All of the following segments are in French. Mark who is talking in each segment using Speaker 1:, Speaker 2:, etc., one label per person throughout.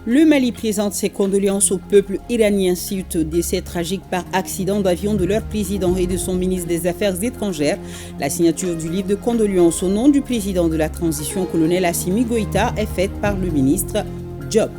Speaker 1: Le Mali présente ses condoléances au peuple iranien suite au décès tragique par accident d'avion de leur président et de son ministre des Affaires étrangères. La signature du livre de condoléances au nom du président de la transition, colonel Assimi Goïta, est faite par le ministre Diop.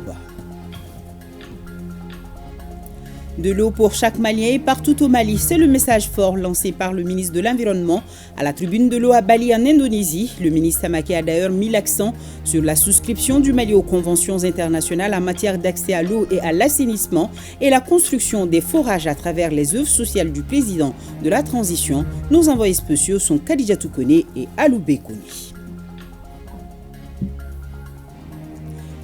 Speaker 1: De l'eau pour chaque Malien et partout au Mali, c'est le message fort lancé par le ministre de l'Environnement à la tribune de l'eau à Bali en Indonésie. Le ministre Samake a d'ailleurs mis l'accent sur la souscription du Mali aux conventions internationales en matière d'accès à l'eau et à l'assainissement et la construction des forages à travers les œuvres sociales du président de la transition. Nos envoyés spéciaux sont Khadija Toukone et Alou Bekouni.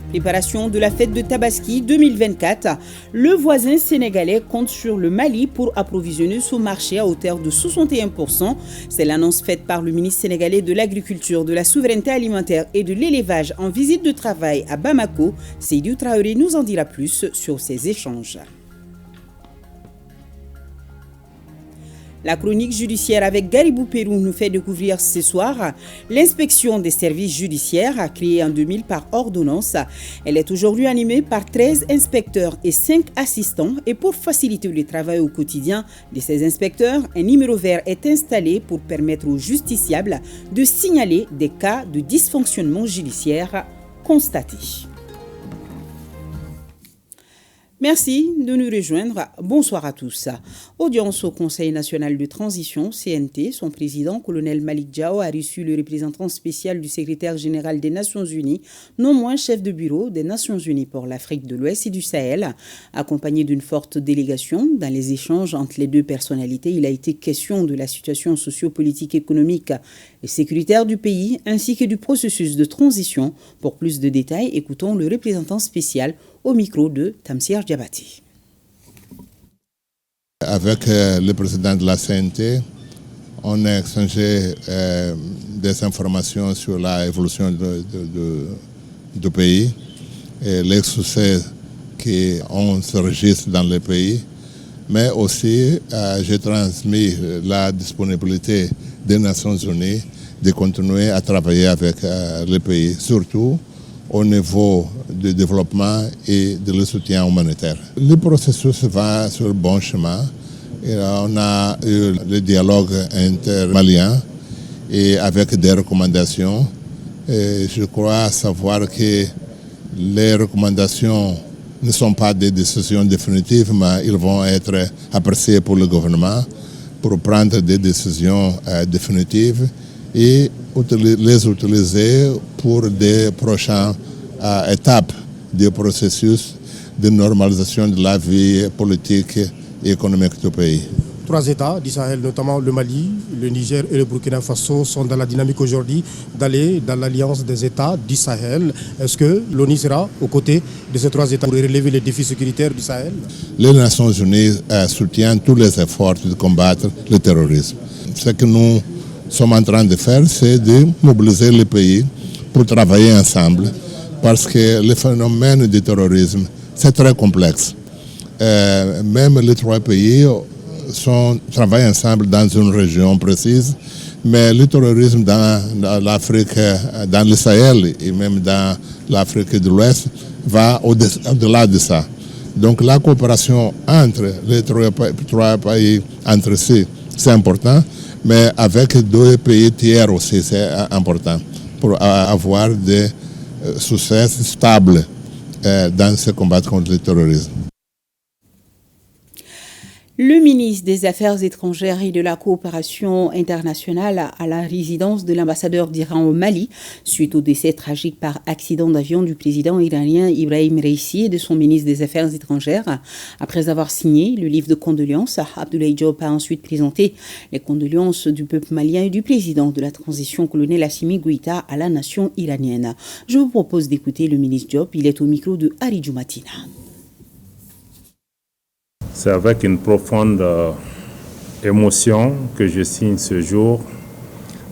Speaker 1: Préparation de la fête de Tabaski 2024, le voisin sénégalais compte sur le Mali pour approvisionner son marché à hauteur de 61%. C'est l'annonce faite par le ministre sénégalais de l'Agriculture, de la Souveraineté alimentaire et de l'élevage en visite de travail à Bamako. Seydou Traoré nous en dira plus sur ces échanges. La chronique judiciaire avec Garibou Pérou nous fait découvrir ce soir l'inspection des services judiciaires créée en 2000 par ordonnance. Elle est aujourd'hui animée par 13 inspecteurs et 5 assistants et pour faciliter le travail au quotidien de ces inspecteurs, un numéro vert est installé pour permettre aux justiciables de signaler des cas de dysfonctionnement judiciaire constatés. Merci de nous rejoindre. Bonsoir à tous. Audience au Conseil national de transition, CNT. Son président, colonel Malick Diao, a reçu le représentant spécial du secrétaire général des Nations Unies, non moins chef de bureau des Nations Unies pour l'Afrique de l'Ouest et du Sahel. Accompagné d'une forte délégation, dans les échanges entre les deux personnalités, il a été question de la situation socio-politique, économique et sécuritaire du pays, ainsi que du processus de transition. Pour plus de détails, écoutons le représentant spécial au micro de Tamsir Diabati.
Speaker 2: Avec le président de la CNT, on a échangé des informations sur l'évolution du pays et les succès qu'on s'enregistre dans le pays. Mais aussi, j'ai transmis la disponibilité des Nations Unies de continuer à travailler avec le pays, surtout au niveau du développement et de le soutien humanitaire. Le processus va sur le bon chemin. Et on a eu le dialogue intermalien et avec des recommandations. Et je crois savoir que les recommandations ne sont pas des décisions définitives, mais ils vont être appréciées pour le gouvernement pour prendre des décisions définitives et les utiliser pour des prochaines étapes du processus de normalisation de la vie politique et économique du pays.
Speaker 3: 3 États du Sahel, notamment le Mali, le Niger et le Burkina Faso, sont dans la dynamique aujourd'hui d'aller dans l'alliance des États du Sahel. Est-ce que l'ONU sera aux côtés de ces 3 États pour relever les défis sécuritaires du Sahel?
Speaker 2: Les Nations Unies soutiennent tous les efforts de combattre le terrorisme. Ce que nous sommes en train de faire, c'est de mobiliser les pays pour travailler ensemble, parce que le phénomène du terrorisme, c'est très complexe. Même les 3 pays travaillent ensemble dans une région précise, mais le terrorisme dans l'Afrique, dans le Sahel et même dans l'Afrique de l'Ouest va au-delà de ça. Donc la coopération entre les 3 pays entre eux, c'est important, mais avec 2 pays tiers aussi, c'est important pour avoir des succès stables dans ce combat contre le terrorisme.
Speaker 1: Le ministre des Affaires étrangères et de la coopération internationale à la résidence de l'ambassadeur d'Iran au Mali, suite au décès tragique par accident d'avion du président iranien Ibrahim Raisi et de son ministre des Affaires étrangères. Après avoir signé le livre de condoléances, Abdoulaye Diop a ensuite présenté les condoléances du peuple malien et du président de la transition, colonel Assimi Goïta, à la nation iranienne. Je vous propose d'écouter le ministre Diop. Il est au micro de Hari Djoumatina.
Speaker 4: C'est avec une profonde émotion que je signe ce jour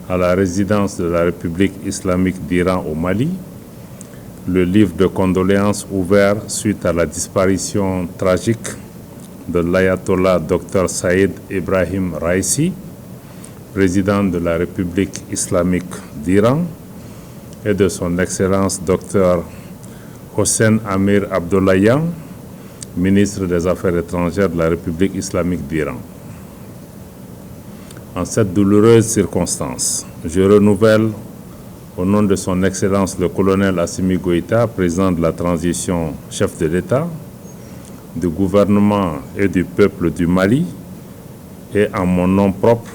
Speaker 4: à la résidence de la République islamique d'Iran au Mali le livre de condoléances ouvert suite à la disparition tragique de l'ayatollah Dr Saïd Ibrahim Raisi, président de la République islamique d'Iran, et de son Excellence Dr Hossein Amir Abdollahian, ministre des Affaires étrangères de la République islamique d'Iran. En cette douloureuse circonstance, je renouvelle, au nom de son Excellence le colonel Assimi Goïta, président de la transition, chef de l'État, du gouvernement et du peuple du Mali, et en mon nom propre,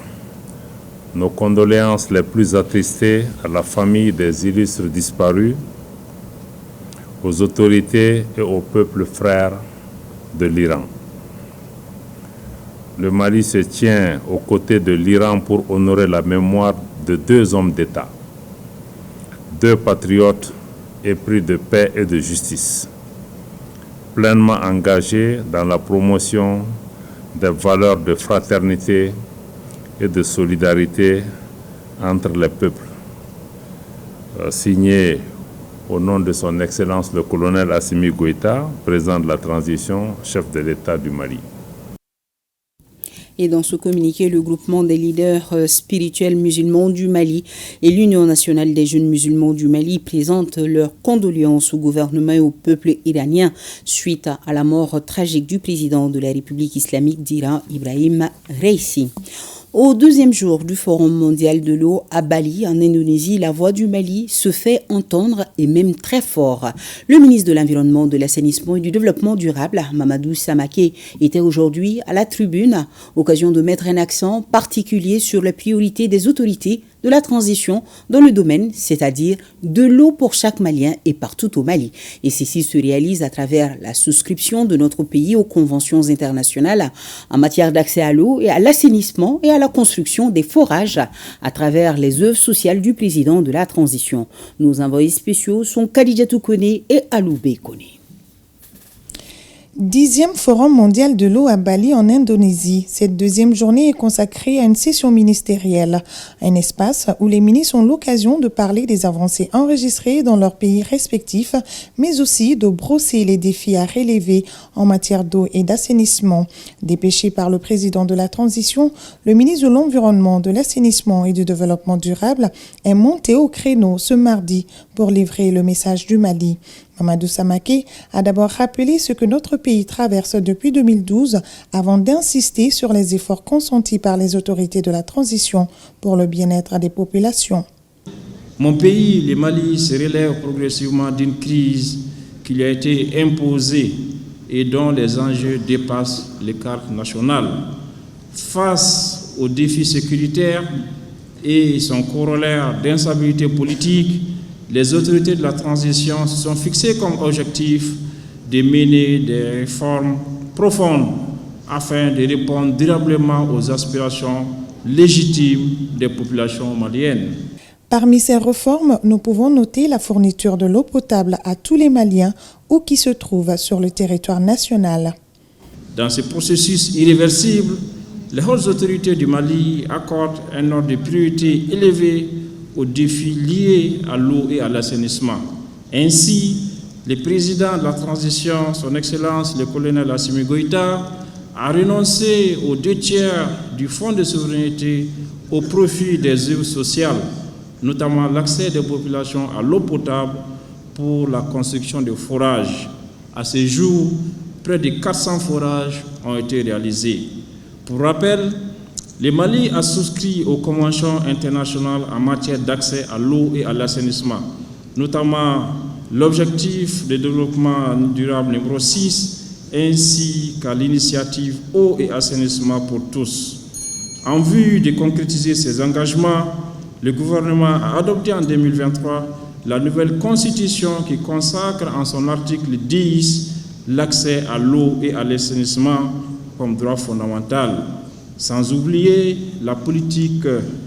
Speaker 4: nos condoléances les plus attristées à la famille des illustres disparus, aux autorités et au peuple frère de l'Iran. Le Mali se tient aux côtés de l'Iran pour honorer la mémoire de deux hommes d'État, deux patriotes épris de paix et de justice, pleinement engagés dans la promotion des valeurs de fraternité et de solidarité entre les peuples. Signé au nom de son Excellence le colonel Assimi Goïta, président de la transition, chef de l'État du Mali.
Speaker 1: Et dans ce communiqué, le groupement des leaders spirituels musulmans du Mali et l'Union nationale des jeunes musulmans du Mali présentent leurs condoléances au gouvernement et au peuple iranien suite à la mort tragique du président de la République islamique d'Iran, Ibrahim Raïssi. Au deuxième jour du Forum mondial de l'eau à Bali, en Indonésie, la voix du Mali se fait entendre et même très fort. Le ministre de l'Environnement, de l'Assainissement et du Développement durable, Mamadou Samaké, était aujourd'hui à la tribune, occasion de mettre un accent particulier sur les priorités des autorités de la transition dans le domaine, c'est-à-dire de l'eau pour chaque Malien et partout au Mali. Et ceci se réalise à travers la souscription de notre pays aux conventions internationales en matière d'accès à l'eau et à l'assainissement et à la construction des forages à travers les œuvres sociales du président de la transition. Nos envoyés spéciaux sont Khadijatou Koné et Aloubé Koné.
Speaker 5: 10e Forum mondial de l'eau à Bali en Indonésie. Cette deuxième journée est consacrée à une session ministérielle, un espace où les ministres ont l'occasion de parler des avancées enregistrées dans leurs pays respectifs, mais aussi de brosser les défis à relever en matière d'eau et d'assainissement. Dépêché par le président de la transition, le ministre de l'Environnement, de l'Assainissement et du Développement durable est monté au créneau ce mardi pour livrer le message du Mali. Mamadou Samaké a d'abord rappelé ce que notre pays traverse depuis 2012 avant d'insister sur les efforts consentis par les autorités de la transition pour le bien-être des populations.
Speaker 6: Mon pays, le Mali, se relève progressivement d'une crise qui lui a été imposée et dont les enjeux dépassent les cartes nationales. Face aux défis sécuritaires et son corollaire d'instabilité politique, les autorités de la transition se sont fixées comme objectif de mener des réformes profondes afin de répondre durablement aux aspirations légitimes des populations maliennes.
Speaker 5: Parmi ces réformes, nous pouvons noter la fourniture de l'eau potable à tous les Maliens où qu'ils se trouvent sur le territoire national.
Speaker 6: Dans ce processus irréversible, les hautes autorités du Mali accordent un ordre de priorité élevé aux défis liés à l'eau et à l'assainissement. Ainsi, le président de la transition, son Excellence le colonel Assimi Goïta, a renoncé aux 2/3 du fonds de souveraineté au profit des œuvres sociales, notamment l'accès des populations à l'eau potable pour la construction de forages. À ce jour, près de 400 forages ont été réalisés. Pour rappel, le Mali a souscrit aux conventions internationales en matière d'accès à l'eau et à l'assainissement, notamment l'objectif de développement durable numéro 6, ainsi qu'à l'initiative eau et assainissement pour tous. En vue de concrétiser ces engagements, le gouvernement a adopté en 2023 la nouvelle constitution qui consacre en son article 10 l'accès à l'eau et à l'assainissement comme droit fondamental, sans oublier la politique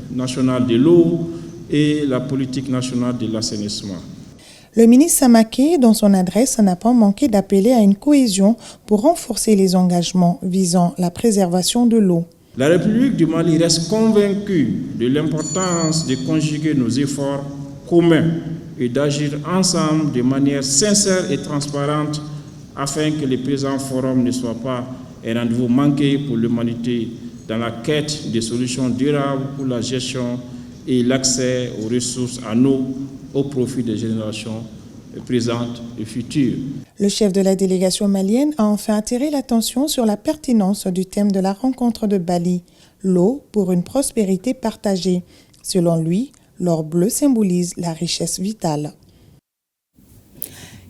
Speaker 6: nationale de l'eau et la politique nationale de l'assainissement.
Speaker 5: Le ministre Samaké, dans son adresse, n'a pas manqué d'appeler à une cohésion pour renforcer les engagements visant la préservation de l'eau.
Speaker 6: La République du Mali reste convaincue de l'importance de conjuguer nos efforts communs et d'agir ensemble de manière sincère et transparente afin que le présent forum ne soit pas un rendez-vous manqué pour l'humanité dans la quête de solutions durables pour la gestion et l'accès aux ressources en eau au profit des générations présentes et futures.
Speaker 5: Le chef de la délégation malienne a enfin attiré l'attention sur la pertinence du thème de la rencontre de Bali, l'eau pour une prospérité partagée. Selon lui, l'or bleu symbolise la richesse vitale.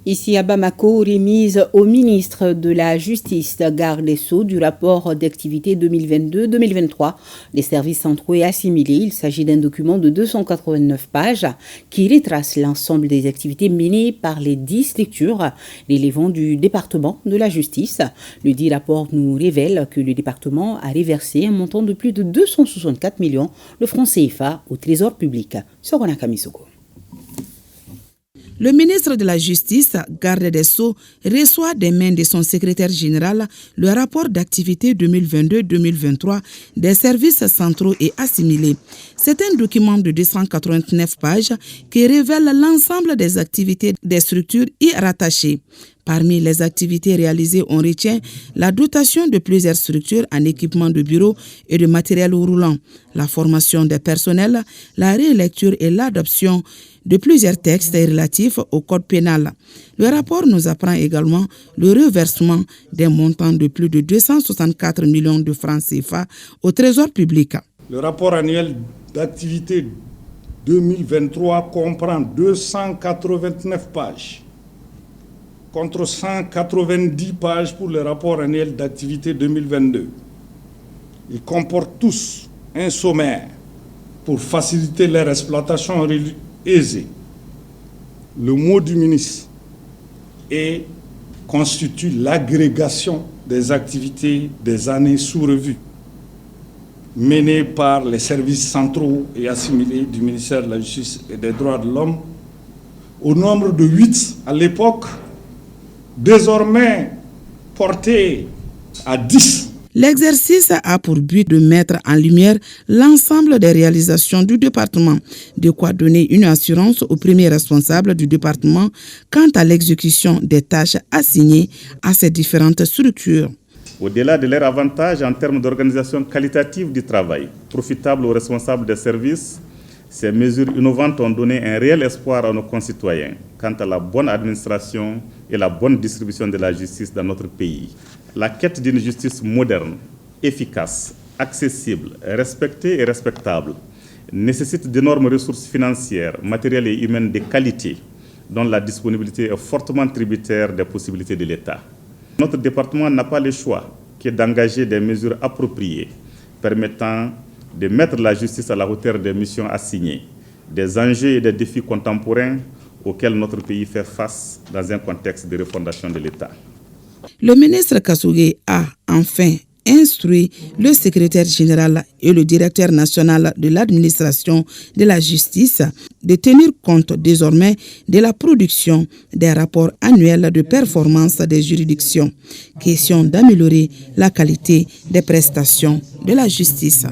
Speaker 1: Ici à Bamako, remise au ministre de la Justice, garde des Sceaux, du rapport d'activité 2022-2023 des services centraux et assimilés. Il s'agit d'un document de 289 pages qui retrace l'ensemble des activités menées par les 10 structures relevant du département de la justice. Le dit rapport nous révèle que le département a reversé un montant de plus de 264 millions de francs CFA au trésor public. Sorona Kamisoko.
Speaker 7: Le ministre de la Justice, garde des Sceaux, reçoit des mains de son secrétaire général le rapport d'activité 2022-2023 des services centraux et assimilés. C'est un document de 289 pages qui révèle l'ensemble des activités des structures y rattachées. Parmi les activités réalisées, on retient la dotation de plusieurs structures en équipement de bureaux et de matériel roulant, la formation des personnels, la rélecture et l'adoption de plusieurs textes relatifs au code pénal. Le rapport nous apprend également le reversement des montants de plus de 264 millions de francs CFA au trésor public.
Speaker 8: Le rapport annuel d'activité 2023 comprend 289 pages, contre 190 pages pour le rapport annuel d'activité 2022. Ils comportent tous un sommaire pour faciliter leur exploitation aisée. Le mot du ministre constitue l'agrégation des activités des années sous revue menées par les services centraux et assimilés du ministère de la Justice et des Droits de l'Homme, au nombre de 8 à l'époque, désormais porté à 10.
Speaker 7: L'exercice a pour but de mettre en lumière l'ensemble des réalisations du département, de quoi donner une assurance aux premiers responsables du département quant à l'exécution des tâches assignées à ces différentes structures.
Speaker 4: Au-delà de leurs avantages en termes d'organisation qualitative du travail, profitable aux responsables des services, ces mesures innovantes ont donné un réel espoir à nos concitoyens quant à la bonne administration et la bonne distribution de la justice dans notre pays. La quête d'une justice moderne, efficace, accessible, respectée et respectable nécessite d'énormes ressources financières, matérielles et humaines de qualité, dont la disponibilité est fortement tributaire des possibilités de l'État. Notre département n'a pas le choix que d'engager des mesures appropriées permettant de mettre la justice à la hauteur des missions assignées, des enjeux et des défis contemporains auxquels notre pays fait face dans un contexte de refondation de l'État.
Speaker 7: Le ministre Kassougé a enfin instruit le secrétaire général et le directeur national de l'administration de la justice de tenir compte désormais de la production des rapports annuels de performance des juridictions. Question d'améliorer la qualité des prestations de la justice.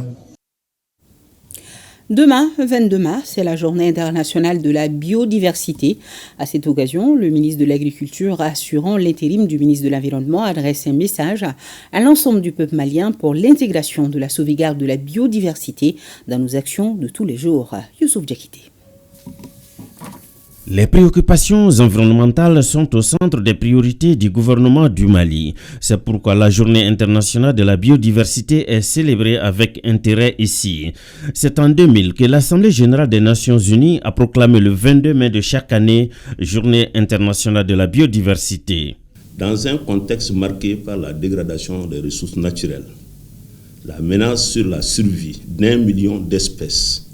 Speaker 1: Demain, 22 mars, c'est la journée internationale de la biodiversité. À cette occasion, le ministre de l'Agriculture, assurant l'intérim du ministre de l'Environnement, adresse un message à l'ensemble du peuple malien pour l'intégration de la sauvegarde de la biodiversité dans nos actions de tous les jours. Youssouf Diakité.
Speaker 9: Les préoccupations environnementales sont au centre des priorités du gouvernement du Mali. C'est pourquoi la Journée internationale de la biodiversité est célébrée avec intérêt ici. C'est en 2000 que l'Assemblée générale des Nations unies a proclamé le 22 mai de chaque année Journée internationale de la biodiversité.
Speaker 10: Dans un contexte marqué par la dégradation des ressources naturelles, la menace sur la survie d'1 million d'espèces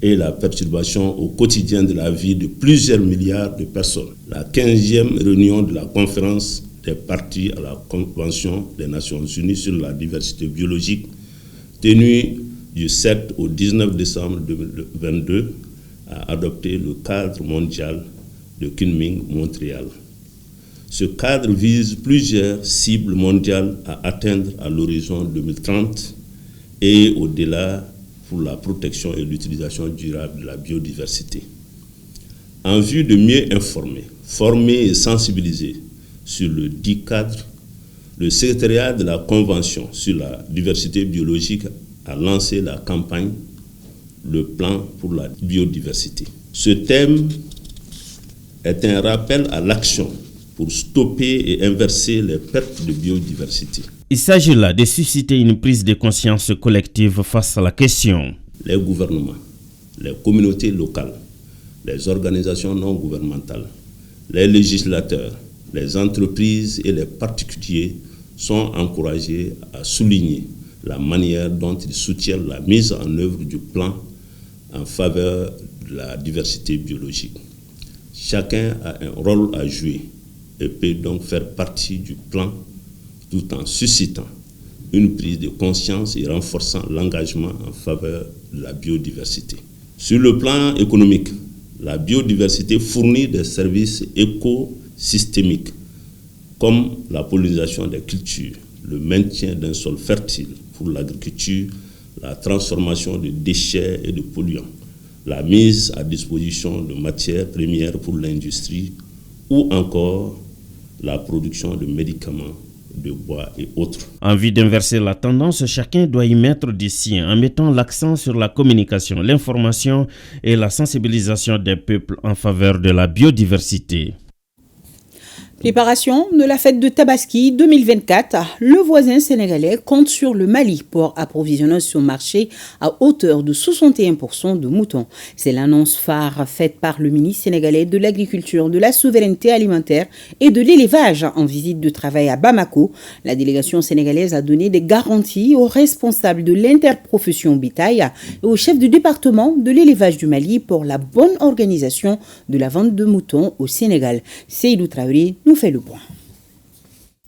Speaker 10: et la perturbation au quotidien de la vie de plusieurs milliards de personnes. La 15e réunion de la conférence des parties à la Convention des Nations Unies sur la diversité biologique, tenue du 7 au 19 décembre 2022, a adopté le cadre mondial de Kunming-Montréal. Ce cadre vise plusieurs cibles mondiales à atteindre à l'horizon 2030 et au-delà pour la protection et l'utilisation durable de la biodiversité. En vue de mieux informer, former et sensibiliser sur le dit cadre, le secrétariat de la Convention sur la diversité biologique a lancé la campagne « Le plan pour la biodiversité ». Ce thème est un rappel à l'action pour stopper et inverser les pertes de biodiversité.
Speaker 9: Il s'agit là de susciter une prise de conscience collective face à la question.
Speaker 10: Les gouvernements, les communautés locales, les organisations non gouvernementales, les législateurs, les entreprises et les particuliers sont encouragés à souligner la manière dont ils soutiennent la mise en œuvre du plan en faveur de la diversité biologique. Chacun a un rôle à jouer et peut donc faire partie du plan tout en suscitant une prise de conscience et renforçant l'engagement en faveur de la biodiversité. Sur le plan économique, la biodiversité fournit des services écosystémiques comme la pollinisation des cultures, le maintien d'un sol fertile pour l'agriculture, la transformation de déchets et de polluants, la mise à disposition de matières premières pour l'industrie ou encore la production de médicaments, de bois et autres.
Speaker 9: En vue d'inverser la tendance, chacun doit y mettre du sien en mettant l'accent sur la communication, l'information et la sensibilisation des peuples en faveur de la biodiversité.
Speaker 1: Préparation de la fête de Tabaski 2024, le voisin sénégalais compte sur le Mali pour approvisionner son marché à hauteur de 61% de moutons. C'est l'annonce phare faite par le ministre sénégalais de l'Agriculture, de la Souveraineté alimentaire et de l'élevage en visite de travail à Bamako. La délégation sénégalaise a donné des garanties aux responsables de l'interprofession bétail et au chef du département de l'élevage du Mali pour la bonne organisation de la vente de moutons au Sénégal. Seydou Traoré nous fait le point.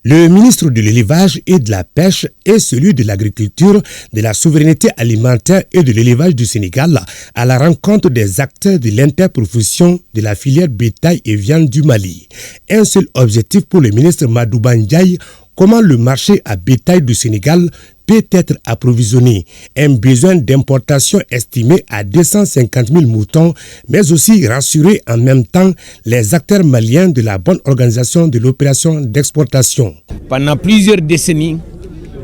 Speaker 11: Le ministre de l'élevage et de la pêche et celui de l'agriculture, de la souveraineté alimentaire et de l'élevage du Sénégal à la rencontre des acteurs de l'interprofession de la filière bétail et viande du Mali. Un seul objectif pour le ministre Madouba Ndiaye, comment le marché à bétail du Sénégal peut être approvisionné. Un besoin d'importation estimé à 250 000 moutons, mais aussi rassurer en même temps les acteurs maliens de la bonne organisation de l'opération d'exportation.
Speaker 12: Pendant plusieurs décennies,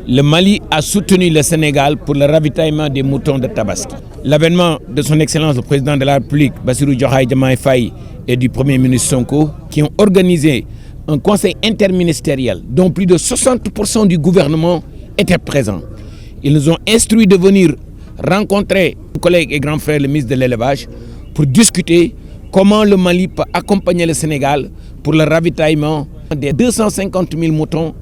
Speaker 12: le Mali a soutenu le Sénégal pour le ravitaillement des moutons de Tabaski. L'avènement de son Excellence le Président de la République, Bassirou Diomaye Faye, et du Premier ministre Sonko, qui ont organisé un conseil interministériel dont plus de 60% du gouvernement étaient présents. Ils nous ont instruits de venir rencontrer nos collègues et grands frères, le ministre de l'élevage, pour discuter comment le Mali peut accompagner le Sénégal pour le ravitaillement des 250 000 moutons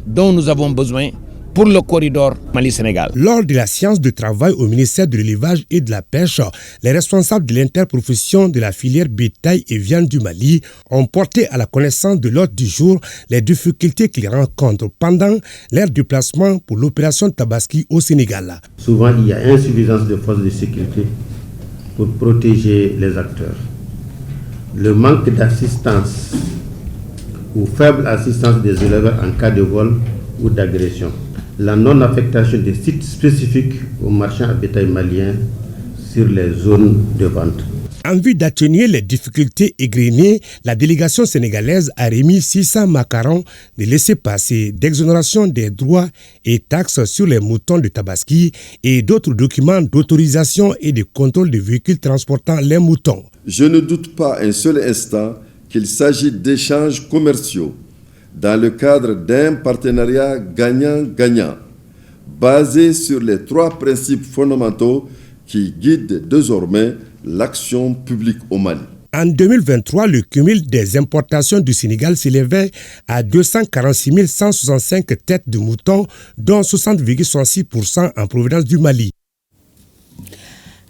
Speaker 12: dont nous avons besoin pour le corridor Mali-Sénégal.
Speaker 11: Lors de la séance de travail au ministère de l'élevage et de la pêche, les responsables de l'interprofession de la filière bétail et viande du Mali ont porté à la connaissance de l'ordre du jour les difficultés qu'ils rencontrent pendant leur déplacement pour l'opération Tabaski au Sénégal.
Speaker 13: Souvent, il y a insuffisance de forces de sécurité pour protéger les acteurs. Le manque d'assistance ou faible assistance des éleveurs en cas de vol ou d'agression. La non-affectation des sites spécifiques aux marchands à bétail maliens sur les zones de vente.
Speaker 11: En vue d'atténuer les difficultés égrenées, la délégation sénégalaise a remis 600 macarons de laissez-passer, d'exonération des droits et taxes sur les moutons de Tabaski et d'autres documents d'autorisation et de contrôle des véhicules transportant les moutons.
Speaker 14: Je ne doute pas un seul instant qu'il s'agit d'échanges commerciaux dans le cadre d'un partenariat gagnant-gagnant, basé sur les 3 principes fondamentaux qui guident désormais l'action publique au Mali.
Speaker 11: En 2023, le cumul des importations du Sénégal s'élevait à 246 165 têtes de moutons, dont 60,66% en provenance du Mali.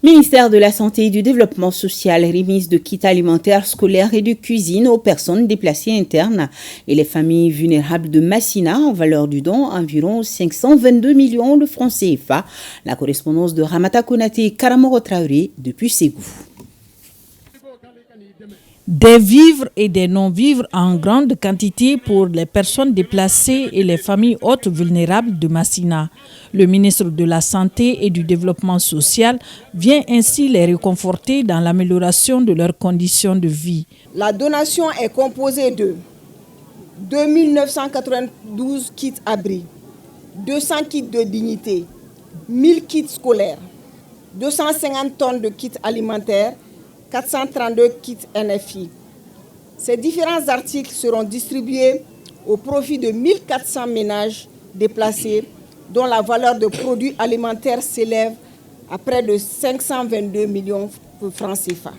Speaker 1: Ministère de la Santé et du Développement social, remise de kits alimentaires, scolaires et de cuisine aux personnes déplacées internes et les familles vulnérables de Massina en valeur du don environ 522 millions de francs CFA. La correspondance de Ramata Konaté et Karamoro Traoré depuis Ségou.
Speaker 15: Des vivres et des non-vivres en grande quantité pour les personnes déplacées et les familles hautes vulnérables de Massina. Le ministre de la Santé et du Développement social vient ainsi les réconforter dans l'amélioration de leurs conditions de vie.
Speaker 16: La donation est composée de 2992 kits abris, 200 kits de dignité, 1000 kits scolaires, 250 tonnes de kits alimentaires, 432 kits NFI, Ces différents articles seront distribués au profit de 1400 ménages déplacés dont la valeur de produits alimentaires s'élève à près de 522 millions de francs CFA.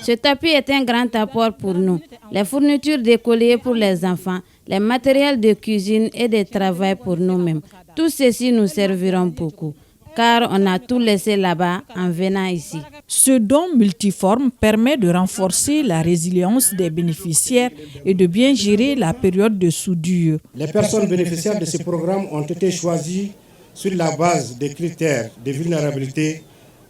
Speaker 17: Cet appui est un grand apport pour nous. Les fournitures d'écoliers pour les enfants, les matériels de cuisine et de travail pour nous-mêmes. Tout ceci nous serviront beaucoup, car on a tout laissé là-bas en venant ici.
Speaker 15: Ce don multiforme permet de renforcer la résilience des bénéficiaires et de bien gérer la période de soudure.
Speaker 3: Les personnes bénéficiaires de ce programme ont été choisies sur la base des critères de vulnérabilité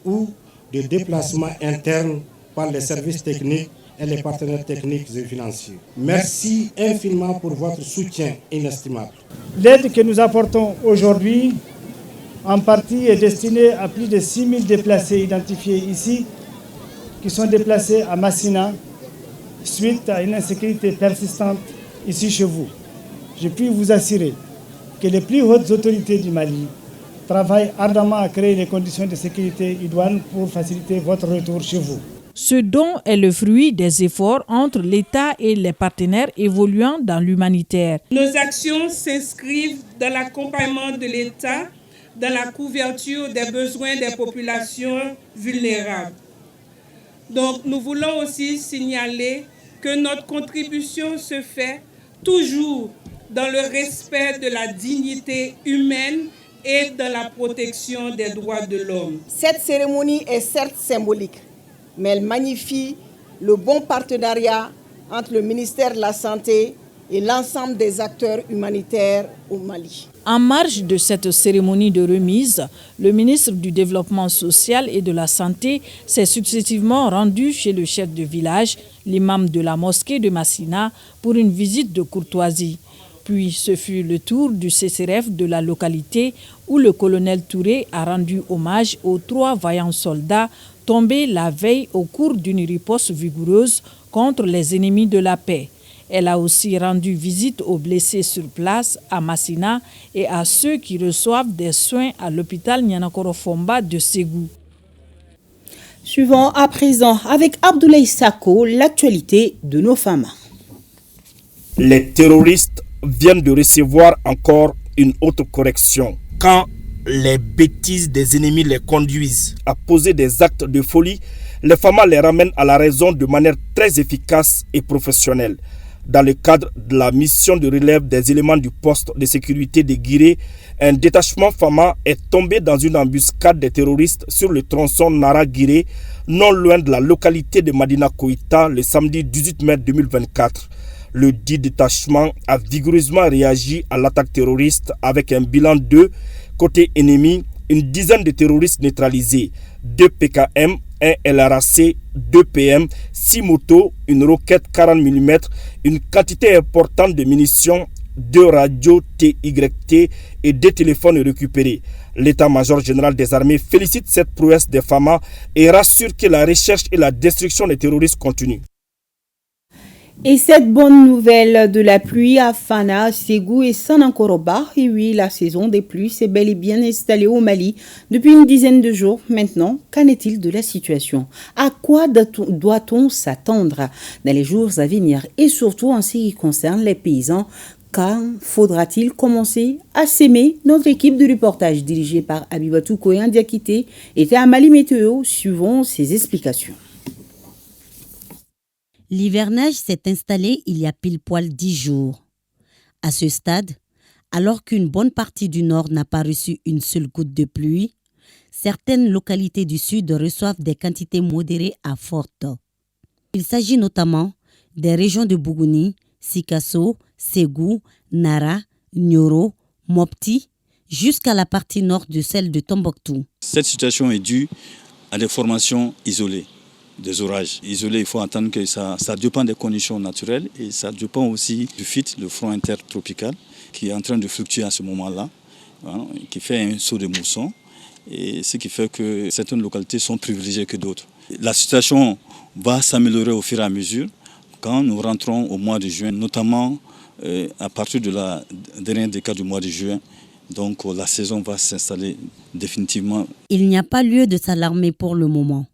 Speaker 3: ou de déplacement interne par les services techniques et les partenaires techniques et financiers. Merci infiniment pour votre soutien inestimable.
Speaker 18: L'aide que nous apportons aujourd'hui, en partie, est destinée à plus de 6 000 déplacés identifiés ici, qui sont déplacés à Massina, suite à une insécurité persistante ici chez vous. Je puis vous assurer que les plus hautes autorités du Mali travaillent ardemment à créer les conditions de sécurité idoines pour faciliter votre retour chez vous.
Speaker 15: Ce don est le fruit des efforts entre l'État et les partenaires évoluant dans l'humanitaire.
Speaker 19: Nos actions s'inscrivent dans l'accompagnement de l'État dans la couverture des besoins des populations vulnérables. Donc nous voulons aussi signaler que notre contribution se fait toujours dans le respect de la dignité humaine et dans la protection des droits de l'homme.
Speaker 16: Cette cérémonie est certes symbolique, mais elle magnifie le bon partenariat entre le ministère de la Santé et l'ensemble des acteurs humanitaires au Mali.
Speaker 15: En marge de cette cérémonie de remise, le ministre du Développement social et de la Santé s'est successivement rendu chez le chef de village, l'imam de la mosquée de Massina, pour une visite de courtoisie. Puis ce fut le tour du CCRF de la localité où le colonel Touré a rendu hommage aux 3 vaillants soldats tombés la veille au cours d'une riposte vigoureuse contre les ennemis de la paix. Elle a aussi rendu visite aux blessés sur place à Massina et à ceux qui reçoivent des soins à l'hôpital Nianakoro Fomba de Ségou.
Speaker 1: Suivons à présent avec Abdoulaye Sako l'actualité de nos femmes.
Speaker 20: Les terroristes viennent de recevoir encore une autre correction. Quand les bêtises des ennemis les conduisent à poser des actes de folie, les FAMA les ramènent à la raison de manière très efficace et professionnelle. Dans le cadre de la mission de relève des éléments du poste de sécurité de Guiré, un détachement FAMA est tombé dans une embuscade des terroristes sur le tronçon Nara-Guiré, non loin de la localité de Madina Koïta, le samedi 18 mai 2024. Le dit détachement a vigoureusement réagi à l'attaque terroriste avec un bilan de côté ennemi, une dizaine de terroristes neutralisés, 2 PKM, 1 LRAC, 2 PM, 6 motos, une roquette 40 mm, une quantité importante de munitions, 2 radios TYT et 2 téléphones récupérés. L'état-major général des armées félicite cette prouesse des FAMA et rassure que la recherche et la destruction des terroristes continuent.
Speaker 1: Et cette bonne nouvelle de la pluie à Fana, Ségou et Sanankoroba, et oui, la saison des pluies s'est bel et bien installée au Mali depuis une dizaine de jours. Maintenant, qu'en est-il de la situation? À quoi doit-on s'attendre dans les jours à venir? Et surtout en ce qui concerne les paysans, quand faudra-t-il commencer à s'aimer? Notre équipe de reportage dirigée par Abibatou Koyan Diakité était à Mali Météo, suivant ses explications.
Speaker 21: L'hivernage s'est installé il y a pile poil 10 jours. À ce stade, alors qu'une bonne partie du nord n'a pas reçu une seule goutte de pluie, certaines localités du sud reçoivent des quantités modérées à fortes. Il s'agit notamment des régions de Bougouni, Sikasso, Ségou, Nara, Nioro, Mopti, jusqu'à la partie nord de celle de Tombouctou.
Speaker 22: Cette situation est due à des formations isolées. Des orages isolés, il faut entendre que ça dépend des conditions naturelles et ça dépend aussi du FIT, le front intertropical, qui est en train de fluctuer à ce moment-là, hein, qui fait un saut de mousson, et ce qui fait que certaines localités sont privilégiées que d'autres. La situation va s'améliorer au fur et à mesure quand nous rentrons au mois de juin, notamment à partir de la dernière décade du mois de juin. Donc la saison va s'installer définitivement.
Speaker 21: Il n'y a pas lieu de s'alarmer pour le moment.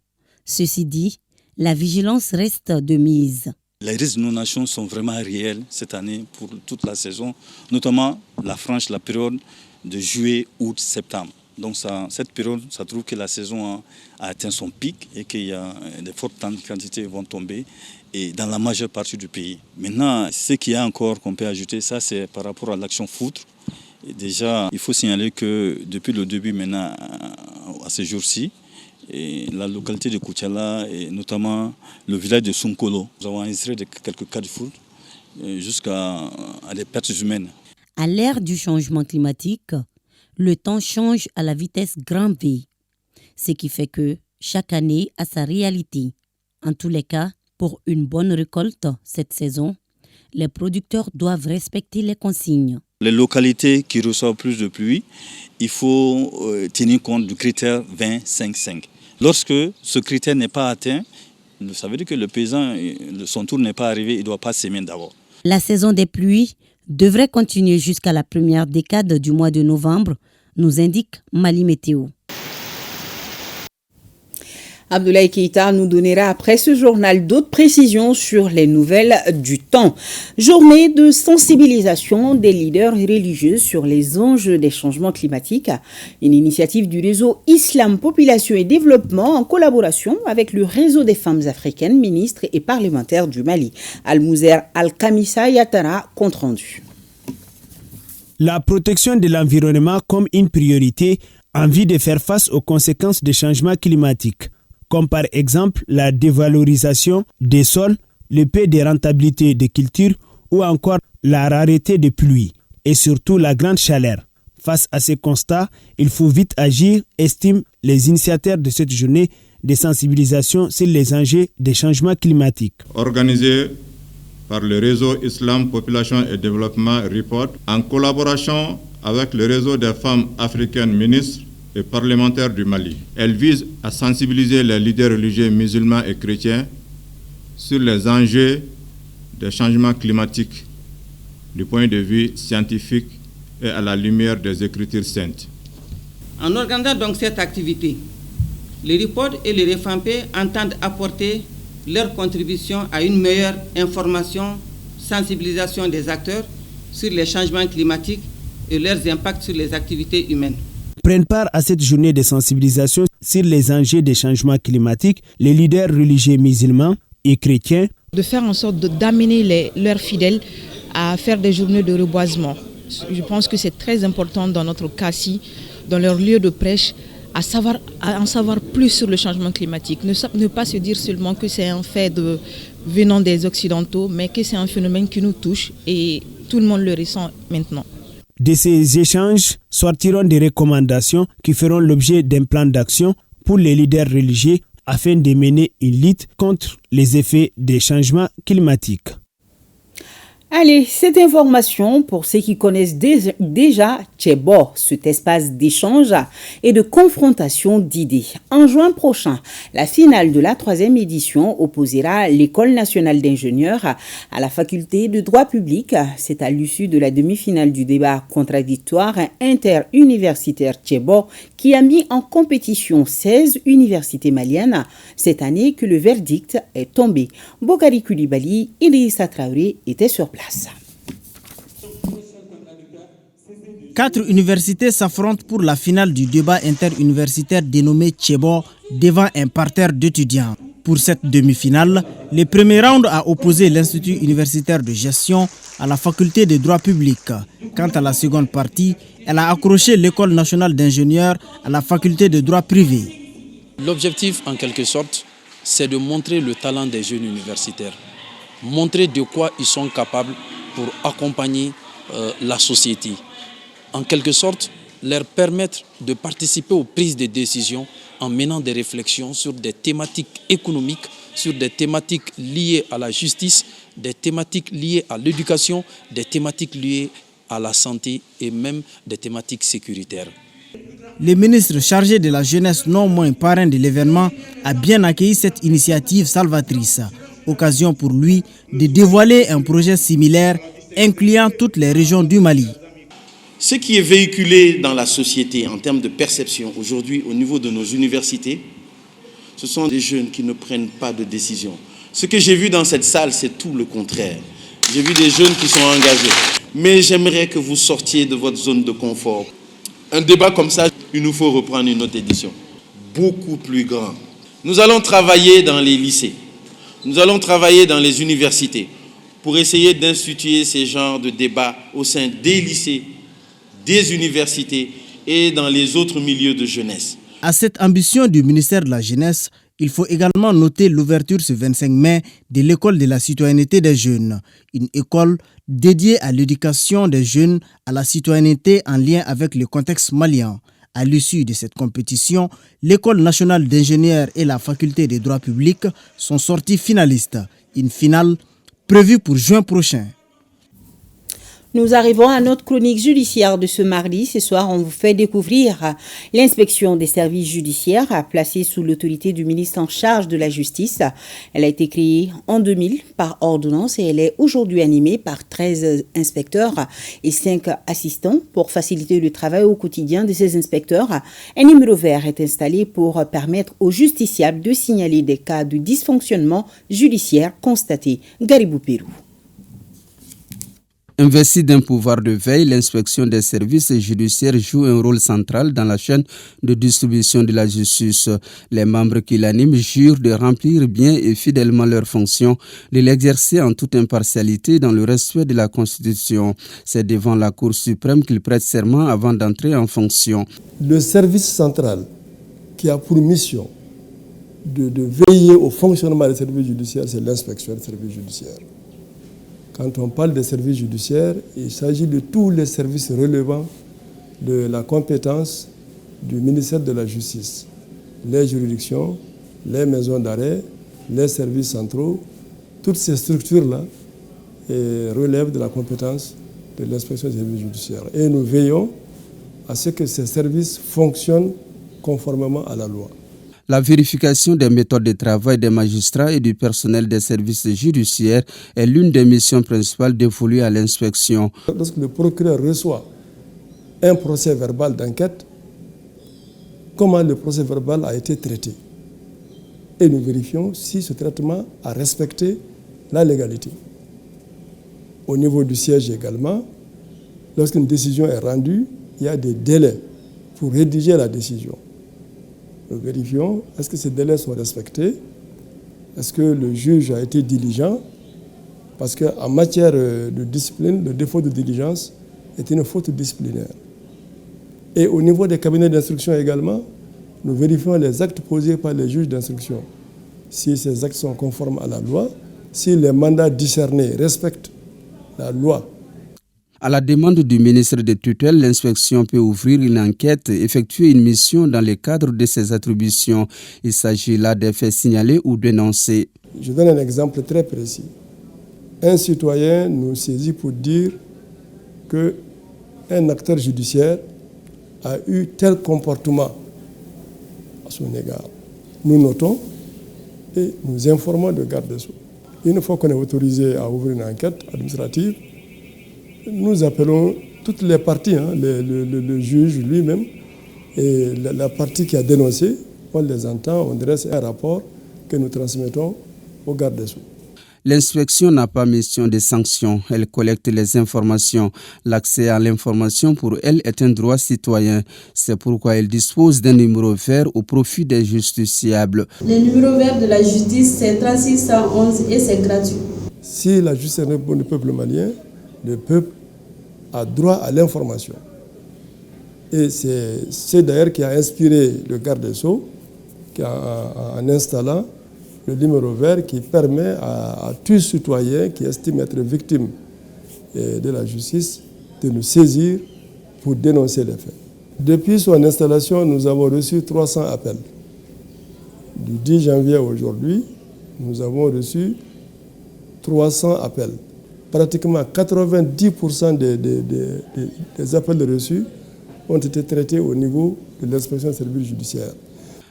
Speaker 21: Ceci dit, la vigilance reste de mise.
Speaker 22: Les risques d'inondation sont vraiment réels cette année pour toute la saison, notamment la période de juillet, août, septembre. Donc cette période, ça trouve que la saison a atteint son pic et qu'il y a de fortes quantités vont tomber et dans la majeure partie du pays. Maintenant, ce qu'il y a encore qu'on peut ajouter, ça c'est par rapport à l'action foudre. Et déjà, il faut signaler que depuis le début maintenant, à ces jours-ci, et la localité de Koutiala et notamment le village de Sonkolo, nous avons enregistré quelques cas de foudre jusqu'à des pertes humaines.
Speaker 21: À l'ère du changement climatique, le temps change à la vitesse grand V, ce qui fait que chaque année a sa réalité. En tous les cas, pour une bonne récolte cette saison, les producteurs doivent respecter les consignes.
Speaker 22: Les localités qui reçoivent plus de pluie, il faut tenir compte du critère 20-5-5. Lorsque ce critère n'est pas atteint, ça veut dire que le paysan, son tour n'est pas arrivé, il ne doit pas s'aimer d'abord.
Speaker 21: La saison des pluies devrait continuer jusqu'à la première décade du mois de novembre, nous indique Mali Météo.
Speaker 1: Abdoulaye Keïta nous donnera après ce journal d'autres précisions sur les nouvelles du temps. Journée de sensibilisation des leaders religieux sur les enjeux des changements climatiques. Une initiative du réseau Islam, Population et Développement en collaboration avec le réseau des femmes africaines, ministres et parlementaires du Mali. Al-Mouzer Al-Kamissa Yatara, compte rendu.
Speaker 2: La protection de l'environnement comme une priorité en vue de faire face aux conséquences des changements climatiques, comme par exemple la dévalorisation des sols, le peu de rentabilité des cultures ou encore la rareté des pluies et surtout la grande chaleur. Face à ces constats, il faut vite agir, estiment les initiateurs de cette journée de sensibilisation sur les enjeux des changements climatiques.
Speaker 6: Organisé par le réseau Islam, Population et Développement Report, en collaboration avec le réseau des femmes africaines ministres et parlementaires du Mali. Elle vise à sensibiliser les leaders religieux musulmans et chrétiens sur les enjeux des changements climatiques du point de vue scientifique et à la lumière des Écritures saintes.
Speaker 23: En organisant donc cette activité, les RIPOD et les REFAMP entendent apporter leur contribution à une meilleure information, sensibilisation des acteurs sur les changements climatiques et leurs impacts sur les activités humaines.
Speaker 2: Prennent part à cette journée de sensibilisation sur les enjeux des changements climatiques les leaders religieux musulmans et chrétiens.
Speaker 24: De faire en sorte d'amener leurs fidèles à faire des journées de reboisement. Je pense que c'est très important dans notre cas-ci, dans leur lieu de prêche, à en savoir plus sur le changement climatique. Ne pas se dire seulement que c'est un fait venant des Occidentaux, mais que c'est un phénomène qui nous touche et tout le monde le ressent maintenant.
Speaker 2: De ces échanges sortiront des recommandations qui feront l'objet d'un plan d'action pour les leaders religieux afin de mener une lutte contre les effets des changements climatiques.
Speaker 1: Allez, cette information, pour ceux qui connaissent déjà Tchebo, cet espace d'échange et de confrontation d'idées. En juin prochain, la finale de la 3e édition opposera l'École nationale d'ingénieurs à la faculté de droit public. C'est à l'issue de la demi-finale du débat contradictoire interuniversitaire Tchebo qui a mis en compétition 16 universités maliennes cette année que le verdict est tombé. Bokari Koulibaly et Idrissa Traoré étaient sur place.
Speaker 25: 4 universités s'affrontent pour la finale du débat interuniversitaire dénommé Tchebo devant un parterre d'étudiants. Pour cette demi-finale, le premier round a opposé l'Institut universitaire de gestion à la faculté de droit public. Quant à la seconde partie, elle a accroché l'École nationale d'ingénieurs à la faculté de droit privé.
Speaker 26: L'objectif, en quelque sorte, c'est de montrer le talent des jeunes universitaires, montrer de quoi ils sont capables pour accompagner la société. En quelque sorte, leur permettre de participer aux prises de décisions en menant des réflexions sur des thématiques économiques, sur des thématiques liées à la justice, des thématiques liées à l'éducation, des thématiques liées à la santé et même des thématiques sécuritaires.
Speaker 25: Le ministre chargé de la jeunesse, non moins parrain de l'événement, a bien accueilli cette initiative salvatrice. Occasion pour lui de dévoiler un projet similaire incluant toutes les régions du Mali.
Speaker 27: Ce qui est véhiculé dans la société en termes de perception aujourd'hui au niveau de nos universités, ce sont des jeunes qui ne prennent pas de décision. Ce que j'ai vu dans cette salle, c'est tout le contraire. J'ai vu des jeunes qui sont engagés. Mais j'aimerais que vous sortiez de votre zone de confort. Un débat comme ça, il nous faut reprendre une autre édition, beaucoup plus grand. Nous allons travailler dans les lycées, nous allons travailler dans les universités pour essayer d'instituer ces genres de débats au sein des lycées, des universités et dans les autres milieux de jeunesse.
Speaker 25: À cette ambition du ministère de la Jeunesse, il faut également noter l'ouverture ce 25 mai de l'école de la citoyenneté des jeunes, une école dédiée à l'éducation des jeunes à la citoyenneté en lien avec le contexte malien. À l'issue de cette compétition, l'École nationale d'ingénieurs et la faculté des droits publics sont sortis finalistes. Une finale prévue pour juin prochain.
Speaker 1: Nous arrivons à notre chronique judiciaire de ce mardi. Ce soir, on vous fait découvrir l'inspection des services judiciaires placée sous l'autorité du ministre en charge de la justice. Elle a été créée en 2000 par ordonnance et elle est aujourd'hui animée par 13 inspecteurs et 5 assistants pour faciliter le travail au quotidien de ces inspecteurs. Un numéro vert est installé pour permettre aux justiciables de signaler des cas de dysfonctionnement judiciaire constatés. Garibou Pérou.
Speaker 4: Investi d'un pouvoir de veille, l'inspection des services judiciaires joue un rôle central dans la chaîne de distribution de la justice. Les membres qui l'animent jurent de remplir bien et fidèlement leurs fonctions, de l'exercer en toute impartialité dans le respect de la Constitution. C'est devant la Cour suprême qu'ils prêtent serment avant d'entrer en fonction.
Speaker 5: Le service central qui a pour mission de veiller au fonctionnement des services judiciaires, c'est l'inspection des services judiciaires. Quand on parle des services judiciaires, il s'agit de tous les services relevant de la compétence du ministère de la Justice. Les juridictions, les maisons d'arrêt, les services centraux, toutes ces structures-là relèvent de la compétence de l'inspection des services judiciaires. Et nous veillons à ce que ces services fonctionnent conformément à la loi.
Speaker 4: La vérification des méthodes de travail des magistrats et du personnel des services judiciaires est l'une des missions principales dévolues à l'inspection.
Speaker 5: Lorsque le procureur reçoit un procès verbal d'enquête, comment le procès verbal a été traité. Et nous vérifions si ce traitement a respecté la légalité. Au niveau du siège également, lorsqu'une décision est rendue, il y a des délais pour rédiger la décision. Nous vérifions, est-ce que ces délais sont respectés? Est-ce que le juge a été diligent? Parce qu'en matière de discipline, le défaut de diligence est une faute disciplinaire. Et au niveau des cabinets d'instruction également, nous vérifions les actes posés par les juges d'instruction. Si ces actes sont conformes à la loi, si les mandats discernés respectent la loi.
Speaker 4: À la demande du ministre de tutelle, l'inspection peut ouvrir une enquête et effectuer une mission dans le cadre de ses attributions. Il s'agit là des faits signalés ou dénoncés.
Speaker 5: Je donne un exemple très précis. Un citoyen nous saisit pour dire qu'un acteur judiciaire a eu tel comportement à son égard. Nous notons et nous informons le garde des Sceaux. Une fois qu'on est autorisé à ouvrir une enquête administrative, nous appelons toutes les parties, le juge lui-même et la partie qui a dénoncé, on les entend, on dresse un rapport que nous transmettons au garde des Sceaux.
Speaker 4: L'inspection n'a pas mission de sanction, elle collecte les informations. L'accès à l'information pour elle est un droit citoyen. C'est pourquoi elle dispose d'un numéro vert au profit des justiciables.
Speaker 7: Le numéro vert de la justice, c'est 3611 et c'est gratuit.
Speaker 5: Si la justice répond du peuple malien, le peuple a droit à l'information. Et c'est d'ailleurs qui a inspiré le garde des Sceaux, en installant le numéro vert qui permet à tout citoyen qui estime être victime de la justice de nous saisir pour dénoncer les faits. Depuis son installation, nous avons reçu 300 appels. Du 10 janvier à aujourd'hui, nous avons reçu 300 appels. Pratiquement 90% des appels reçus ont été traités au niveau de l'inspection des services judiciaires.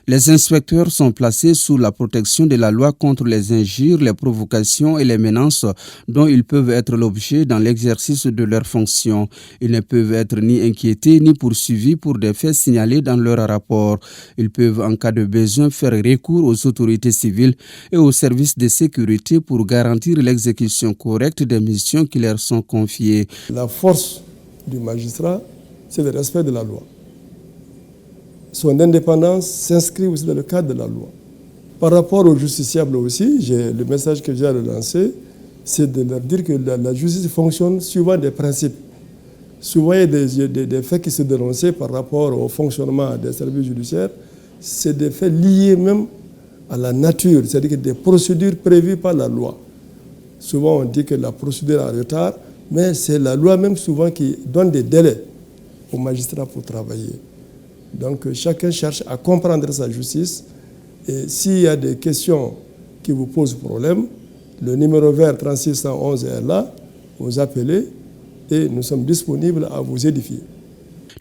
Speaker 4: Les inspecteurs sont placés sous la protection de la loi contre les injures, les provocations et les menaces dont ils peuvent être l'objet dans l'exercice de leurs fonctions. Ils ne peuvent être ni inquiétés ni poursuivis pour des faits signalés dans leur rapport. Ils peuvent en cas de besoin faire recours aux autorités civiles et aux services de sécurité pour garantir l'exécution correcte des missions qui leur sont confiées.
Speaker 5: La force du magistrat, c'est le respect de la loi. Son indépendance s'inscrit aussi dans le cadre de la loi. Par rapport aux justiciables aussi, le message que j'ai à lancer, c'est de leur dire que la justice fonctionne suivant des principes. Souvent, il y a des faits qui se dénonçaient par rapport au fonctionnement des services judiciaires. C'est des faits liés même à la nature, c'est-à-dire que des procédures prévues par la loi. Souvent, on dit que la procédure est en retard, mais c'est la loi même souvent qui donne des délais aux magistrats pour travailler. Donc chacun cherche à comprendre sa justice et s'il y a des questions qui vous posent problème, le numéro vert 3611 est là, vous appelez et nous sommes disponibles à vous édifier.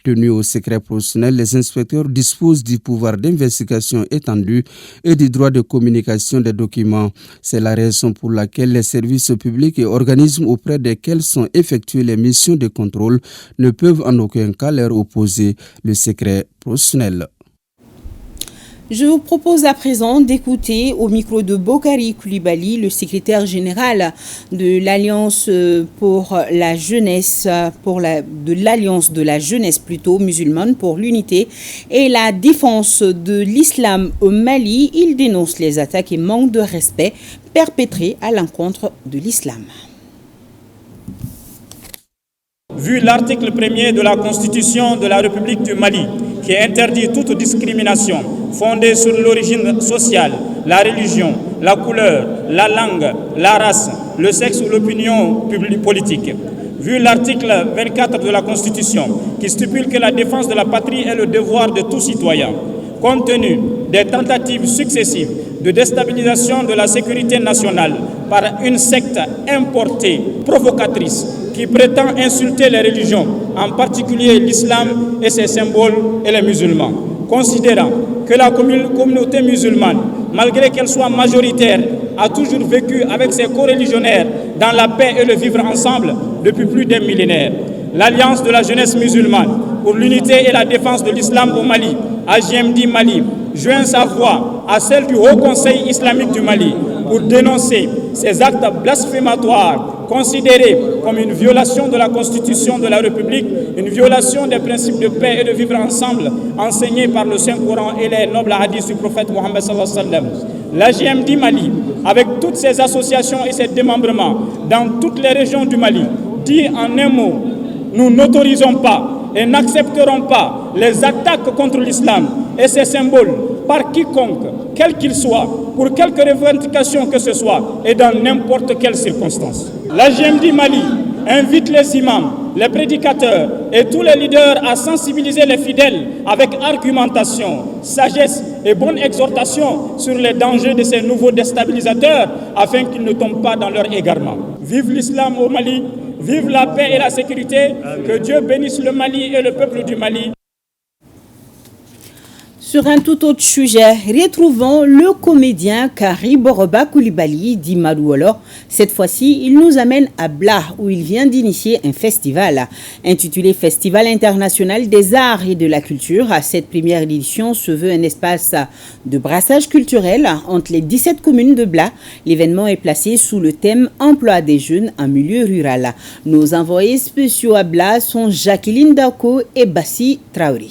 Speaker 4: Tenus au secret professionnel, les inspecteurs disposent du pouvoir d'investigation étendu et du droit de communication des documents. C'est la raison pour laquelle les services publics et organismes auprès desquels sont effectuées les missions de contrôle ne peuvent en aucun cas leur opposer le secret professionnel.
Speaker 1: Je vous propose à présent d'écouter au micro de Bokari Koulibaly, le secrétaire général de l'Alliance pour la jeunesse, de l'Alliance de la jeunesse plutôt musulmane pour l'unité et la défense de l'islam au Mali. Il dénonce les attaques et manque de respect perpétrés à l'encontre de l'islam.
Speaker 8: Vu l'article 1er de la Constitution de la République du Mali, qui interdit toute discrimination fondée sur l'origine sociale, la religion, la couleur, la langue, la race, le sexe ou l'opinion politique. Vu l'article 24 de la Constitution, qui stipule que la défense de la patrie est le devoir de tout citoyen. Compte tenu des tentatives successives de déstabilisation de la sécurité nationale par une secte importée, provocatrice, qui prétend insulter les religions, en particulier l'islam et ses symboles et les musulmans. Considérant que la communauté musulmane, malgré qu'elle soit majoritaire, a toujours vécu avec ses coreligionnaires dans la paix et le vivre ensemble depuis plus d'un millénaire. L'Alliance de la jeunesse musulmane pour l'unité et la défense de l'islam au Mali, AJMD Mali, joint sa voix à celle du Haut Conseil islamique du Mali pour dénoncer ces actes blasphématoires considérés comme une violation de la Constitution de la République, une violation des principes de paix et de vivre ensemble enseignés par le Saint-Coran et les nobles hadiths du prophète Mohammed sallallahu alayhi wa sallam. L'AJMD Mali, avec toutes ses associations et ses démembrements dans toutes les régions du Mali, dit en un mot, nous n'autorisons pas et n'accepterons pas les attaques contre l'islam et ses symboles par quiconque, quel qu'il soit, pour quelque revendication que ce soit et dans n'importe quelle circonstance. L'AJMD Mali invite les imams, les prédicateurs et tous les leaders à sensibiliser les fidèles avec argumentation, sagesse et bonne exhortation sur les dangers de ces nouveaux déstabilisateurs afin qu'ils ne tombent pas dans leur égarement. Vive l'islam au Mali, vive la paix et la sécurité, que Dieu bénisse le Mali et le peuple du Mali.
Speaker 1: Sur un tout autre sujet, retrouvons le comédien Kari Boroba Koulibaly dit Madouolo. Cette fois-ci, il nous amène à Bla où il vient d'initier un festival intitulé Festival international des arts et de la culture. Cette première édition se veut un espace de brassage culturel entre les 17 communes de Bla. L'événement est placé sous le thème Emploi des jeunes en milieu rural. Nos envoyés spéciaux à Bla sont Jacqueline Dako et Bassi Traoré.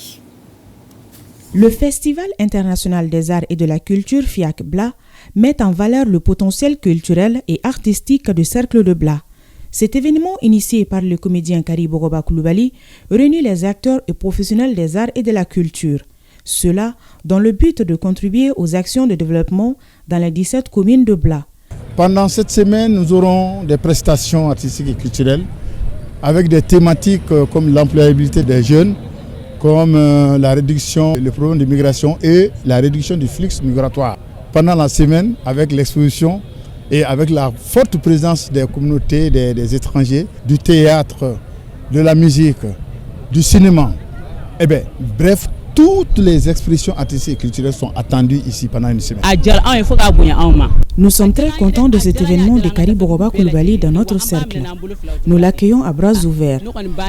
Speaker 9: Le Festival international des arts et de la culture FIAC Bla met en valeur le potentiel culturel et artistique du cercle de Bla. Cet événement, initié par le comédien Kari Boroba Koulibaly, réunit les acteurs et professionnels des arts et de la culture. Cela dans le but de contribuer aux actions de développement dans les 17 communes de Bla.
Speaker 10: Pendant cette semaine, nous aurons des prestations artistiques et culturelles avec des thématiques comme l'employabilité des jeunes, comme la réduction des problèmes de migration et la réduction du flux migratoire. Pendant la semaine, avec l'exposition et avec la forte présence des communautés, des étrangers, du théâtre, de la musique, du cinéma, bref, toutes les expressions artistiques et culturelles sont attendues ici pendant une semaine.
Speaker 9: Nous sommes très contents de cet événement de Kari Boroba Koulibaly dans notre cercle. Nous l'accueillons à bras ouverts.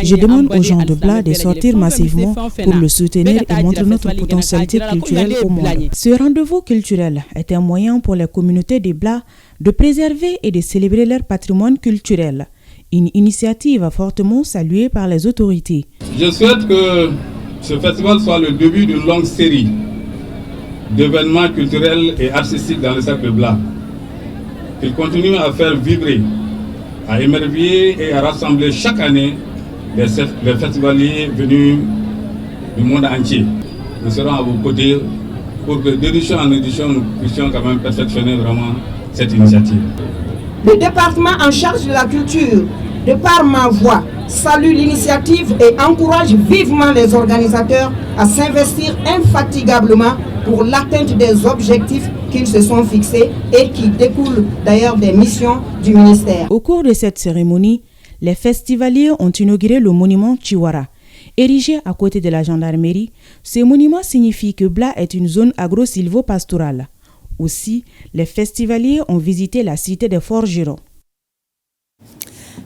Speaker 9: Je demande aux gens de Bla de sortir massivement pour le soutenir et montrer notre potentialité culturelle au monde. Ce rendez-vous culturel est un moyen pour les communautés de Bla de préserver et de célébrer leur patrimoine culturel. Une initiative fortement saluée par les autorités.
Speaker 3: Je souhaite que ce festival soit le début d'une longue série d'événements culturels et artistiques dans le cercle Bla. Qu'il continue à faire vibrer, à émerveiller et à rassembler chaque année les festivaliers venus du monde entier. Nous serons à vos côtés pour que d'édition en édition, nous puissions quand même perfectionner vraiment cette initiative.
Speaker 16: Le département en charge de la culture, de par ma voix, salue l'initiative et encourage vivement les organisateurs à s'investir infatigablement pour l'atteinte des objectifs qu'ils se sont fixés et qui découlent d'ailleurs des missions du ministère.
Speaker 9: Au cours de cette cérémonie, les festivaliers ont inauguré le monument Chiwara. Érigé à côté de la gendarmerie, ce monument signifie que Bla est une zone agro-silvo-pastorale. Aussi, les festivaliers ont visité la cité des forgerons.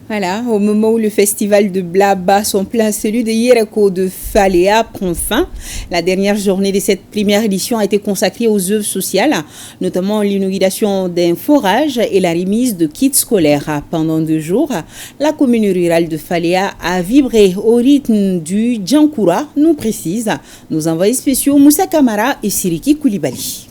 Speaker 1: Voilà, au moment où le festival de Bla bat son plein, celui de Yereko de Faléa prend fin. La dernière journée de cette première édition a été consacrée aux œuvres sociales, notamment l'inauguration d'un forage et la remise de kits scolaires. Pendant 2 jours, la commune rurale de Faléa a vibré au rythme du Djankoura, nous précisent nos envoyés spéciaux Moussa Kamara et Siriki Koulibaly.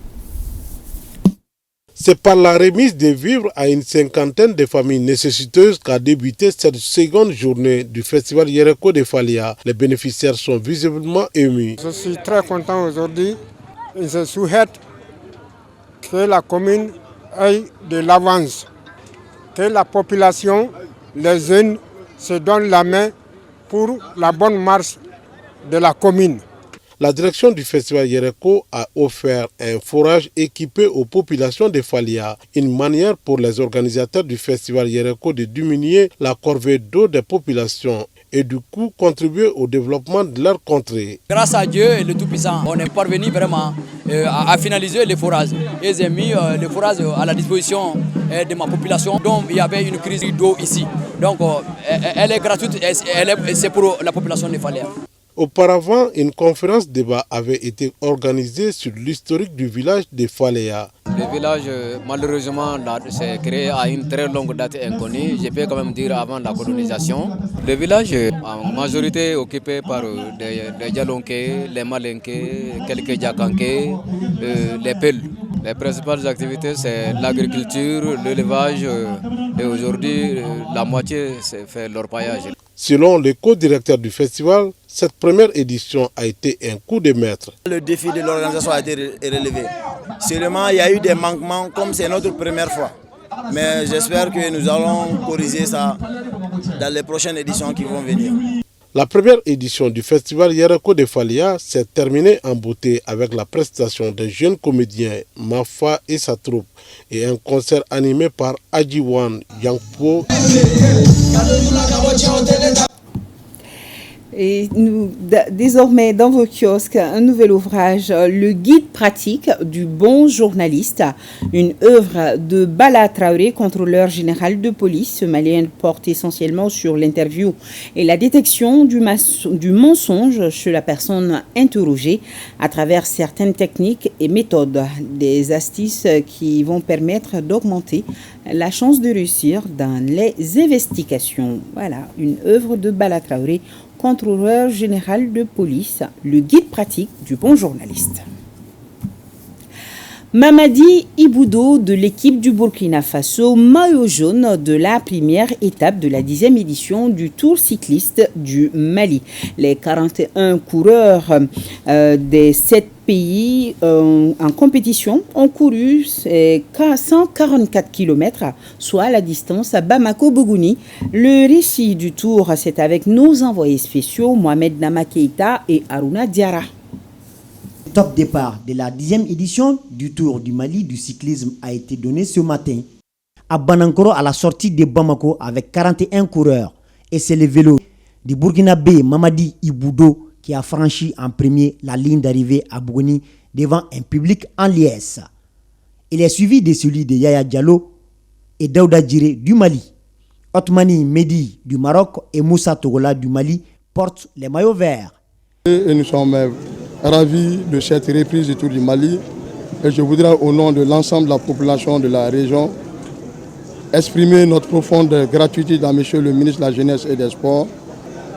Speaker 11: C'est par la remise des vivres à une 50aine de familles nécessiteuses qu'a débuté cette seconde journée du festival Yereko de Faléa. Les bénéficiaires sont visiblement émus.
Speaker 12: Je suis très content aujourd'hui. Je souhaite que la commune ait de l'avance, que la population, les jeunes, se donnent la main pour la bonne marche de la commune.
Speaker 11: La direction du festival Yereko a offert un forage équipé aux populations de Faléa, une manière pour les organisateurs du festival Yereko de diminuer la corvée d'eau des populations et du coup contribuer au développement de leur contrée.
Speaker 13: Grâce à Dieu et le Tout-Puissant, on est parvenu vraiment à finaliser les forages. Et j'ai mis les forages à la disposition de ma population. Donc il y avait une crise d'eau ici. Donc elle est gratuite et c'est pour la population de Faléa.
Speaker 11: Auparavant, une conférence débat avait été organisée sur l'historique du village de Faléa.
Speaker 13: Le village, malheureusement, s'est créé à une très longue date inconnue. Je peux quand même dire avant la colonisation. Le village est en majorité occupé par des Djalonké, les Malinké, quelques Djakanké, les Peuls. Les principales activités, c'est l'agriculture, l'élevage et aujourd'hui, la moitié fait l'orpaillage.
Speaker 11: Selon le co-directeur du festival, cette première édition a été un coup de maître.
Speaker 14: Le défi de l'organisation a été relevé. Seulement, il y a eu des manquements comme c'est notre première fois. Mais j'espère que nous allons corriger ça dans les prochaines éditions qui vont venir.
Speaker 11: La première édition du festival Yereko de Faléa s'est terminée en beauté avec la prestation d'un jeune comédien, Mafa et sa troupe, et un concert animé par Adjiwan Yankpo.
Speaker 1: Et nous, désormais, dans vos kiosques, un nouvel ouvrage, le guide pratique du bon journaliste, une œuvre de Bala Traoré, contrôleur général de police. Ce Malien porte essentiellement sur l'interview et la détection du mensonge chez la personne interrogée à travers certaines techniques et méthodes, des astuces qui vont permettre d'augmenter la chance de réussir dans les investigations. Voilà, une œuvre de Bala Traoré, contrôleur général de police, le guide pratique du bon journaliste. Mamadi Iboudo de l'équipe du Burkina Faso, maillot jaune de la première étape de la 10e édition du Tour cycliste du Mali. Les 41 coureurs des 7 pays en compétition ont couru 144 km, soit la distance à Bamako-Bougouni. Le récit du Tour, c'est avec nos envoyés spéciaux Mohamed Nama Keïta et Aruna Diara.
Speaker 17: Top départ de la 10e édition du Tour du Mali du cyclisme a été donné ce matin à Banankoro à la sortie de Bamako avec 41 coureurs. Et c'est le vélo du Burkinabé Mamadi Iboudo qui qui a franchi en premier la ligne d'arrivée à Bougouni devant un public en liesse. Il est suivi de celui de Yaya Diallo et Daouda Djiré du Mali. Otmani Mehdi du Maroc et Moussa Togola du Mali portent les maillots verts.
Speaker 10: Et nous sommes ravis de cette reprise du Tour du Mali. Et je voudrais, au nom de l'ensemble de la population de la région, exprimer notre profonde gratitude à Monsieur le ministre de la Jeunesse et des Sports,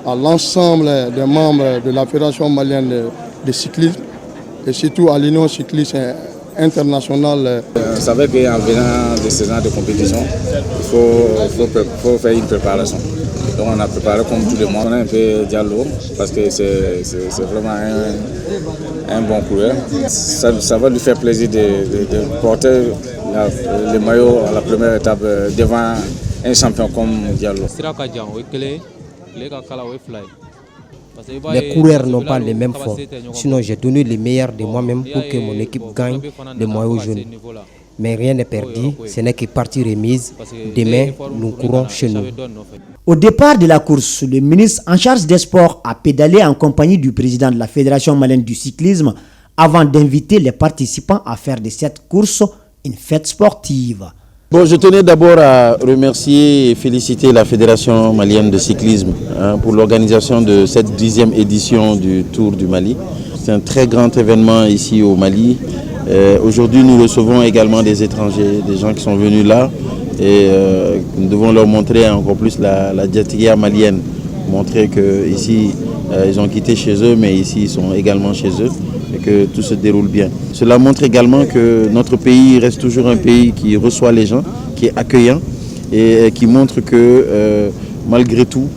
Speaker 10: à l'ensemble des membres de la Fédération malienne de cyclisme et surtout à l'Union cycliste internationale.
Speaker 6: Vous savez qu'en venant de ce genre de compétition, il faut faire une préparation. Donc on a préparé comme tout le monde, on a un peu Diallo parce que c'est vraiment un bon coureur. Ça va lui faire plaisir de porter le maillot à la première étape devant un champion comme Diallo.
Speaker 15: Les coureurs n'ont pas les mêmes formes, sinon j'ai donné le meilleur de moi-même pour que mon équipe gagne le maillot jaune. Mais rien n'est perdu, ce n'est que partie remise. Demain, nous courons chez nous.
Speaker 17: Au départ de la course, le ministre en charge des sports a pédalé en compagnie du président de la Fédération malienne du cyclisme avant d'inviter les participants à faire de cette course une fête sportive.
Speaker 27: Bon, je tenais d'abord à remercier et féliciter la Fédération malienne de cyclisme pour l'organisation de cette 10e édition du Tour du Mali. C'est un très grand événement ici au Mali. Aujourd'hui, nous recevons également des étrangers, des gens qui sont venus là. Et nous devons leur montrer encore plus la diaspora malienne. Montrer qu'ici, ils ont quitté chez eux, mais ici, ils sont également chez eux. Et que tout se déroule bien. Cela montre également que notre pays reste toujours un pays qui reçoit les gens, qui est accueillant et qui montre que malgré tout,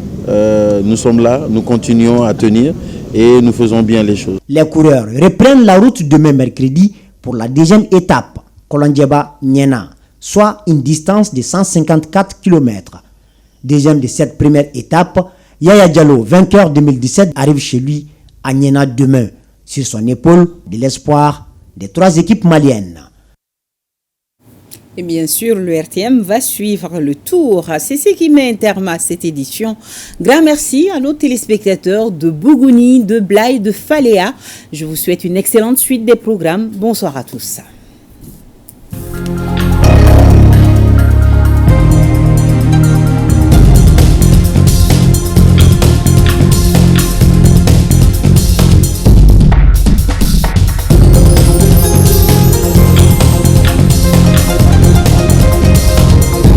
Speaker 27: nous sommes là, nous continuons à tenir et nous faisons bien les choses.
Speaker 17: Les coureurs reprennent la route demain mercredi pour la deuxième étape, Kolondieba-Niena, soit une distance de 154 km. Deuxième de cette première étape, Yaya Diallo, vainqueur 2017, arrive chez lui à Niena demain. Sur son épaule, de l'espoir des 3 équipes maliennes.
Speaker 1: Et bien sûr, le RTM va suivre le tour. C'est ce qui met un terme à cette édition. Grand merci à nos téléspectateurs de Bougouni, de Blaye, de Faléa. Je vous souhaite une excellente suite des programmes. Bonsoir à tous.